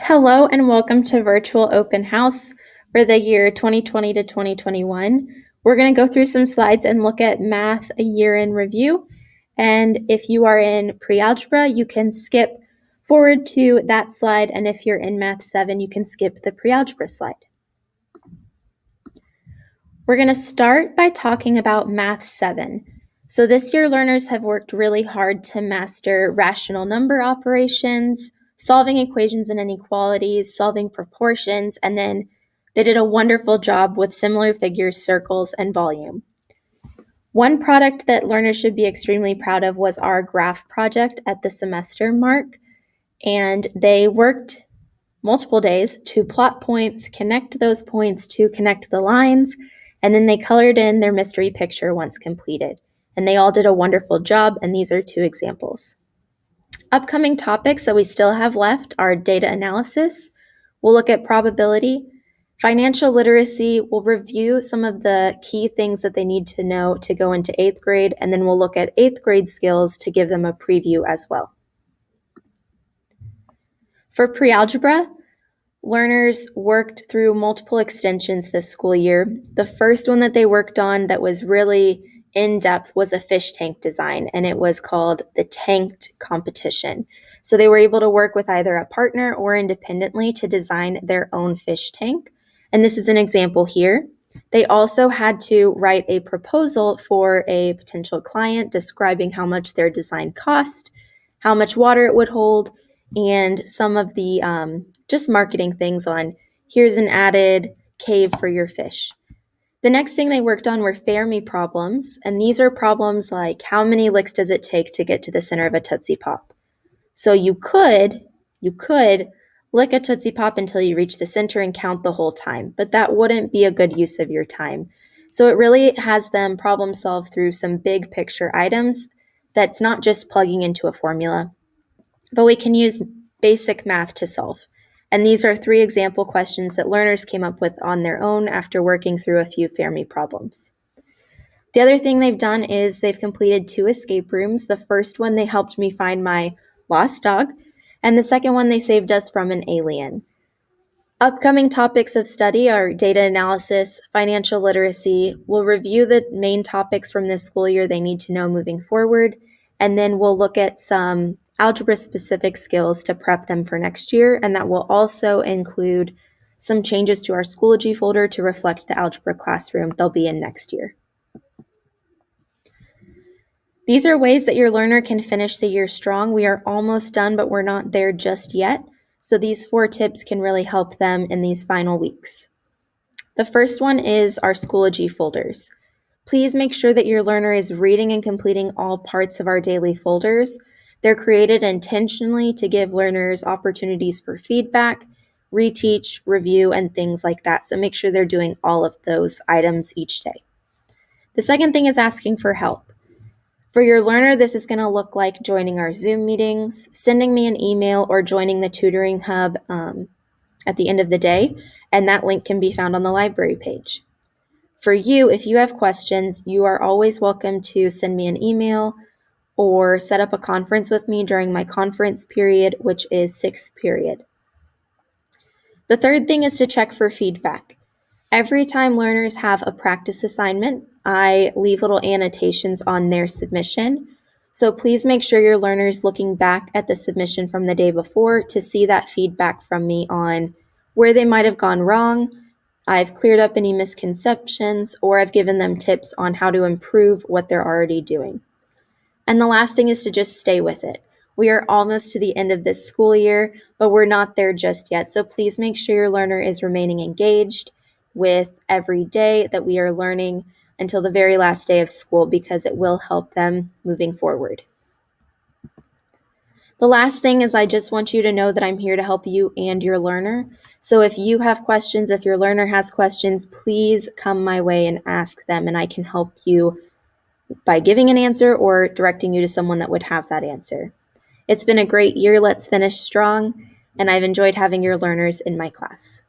Hello and welcome to Virtual Open House for the year 2020 to 2021. We're going to go through some slides and look at math a year in review. And if you are in pre-algebra, you can skip forward to that slide. And if you're in Math 7, you can skip the pre-algebra slide. We're going to start by talking about Math 7. So this year, learners have worked really hard to master rational number operations, solving equations and inequalities, solving proportions, and then they did a wonderful job with similar figures, circles, and volume. One product that learners should be extremely proud of was our graph project at the semester mark, and they worked multiple days to plot points, connect those points to connect the lines, and then they colored in their mystery picture once completed. And they all did a wonderful job, and these are two examples. Upcoming topics that we still have left are data analysis. We'll look at probability. Financial literacy, we'll review some of the key things that they need to know to go into 8th grade, and then we'll look at 8th grade skills to give them a preview as well. For pre-algebra, learners worked through multiple extensions this school year. The first one that they worked on that was really in-depth was a fish tank design, and it was called the Tanked Competition. So they were able to work with either a partner or independently to design their own fish tank. And this is an example here. They also had to write a proposal for a potential client describing how much their design cost, how much water it would hold, and some of the just marketing things on here's an added cave for your fish. The next thing they worked on were Fermi problems, and these are problems like how many licks does it take to get to the center of a Tootsie Pop? So you could lick a Tootsie Pop until you reach the center and count the whole time, but that wouldn't be a good use of your time. So it really has them problem solve through some big picture items that's not just plugging into a formula, but we can use basic math to solve. And these are 3 example questions that learners came up with on their own after working through a few Fermi problems. The other thing they've done is they've completed 2 escape rooms. The first one, they helped me find my lost dog, and the second one, they saved us from an alien. Upcoming topics of study are data analysis, financial literacy. We'll review the main topics from this school year they need to know moving forward, and then we'll look at some algebra-specific skills to prep them for next year, and that will also include some changes to our Schoology folder to reflect the algebra classroom they'll be in next year. These are ways that your learner can finish the year strong. We are almost done, but we're not there just yet. So these 4 tips can really help them in these final weeks. The first one is our Schoology folders. Please make sure that your learner is reading and completing all parts of our daily folders. They're created intentionally to give learners opportunities for feedback, reteach, review, and things like that. So make sure they're doing all of those items each day. The second thing is asking for help. For your learner, this is going to look like joining our Zoom meetings, sending me an email, or joining the tutoring hub at the end of the day, and that link can be found on the library page. For you, if you have questions, you are always welcome to send me an email or set up a conference with me during my conference period, which is 6th period. The third thing is to check for feedback. Every time learners have a practice assignment, I leave little annotations on their submission. So please make sure your learner's looking back at the submission from the day before to see that feedback from me on where they might have gone wrong, I've cleared up any misconceptions, or I've given them tips on how to improve what they're already doing. And the last thing is to just stay with it. We are almost to the end of this school year, but we're not there just yet. So please make sure your learner is remaining engaged with every day that we are learning until the very last day of school, because it will help them moving forward. The last thing is I just want you to know that I'm here to help you and your learner. So if you have questions, if your learner has questions, please come my way and ask them, and I can help you by giving an answer or directing you to someone that would have that answer. It's been a great year. Let's finish strong, and I've enjoyed having your learners in my class.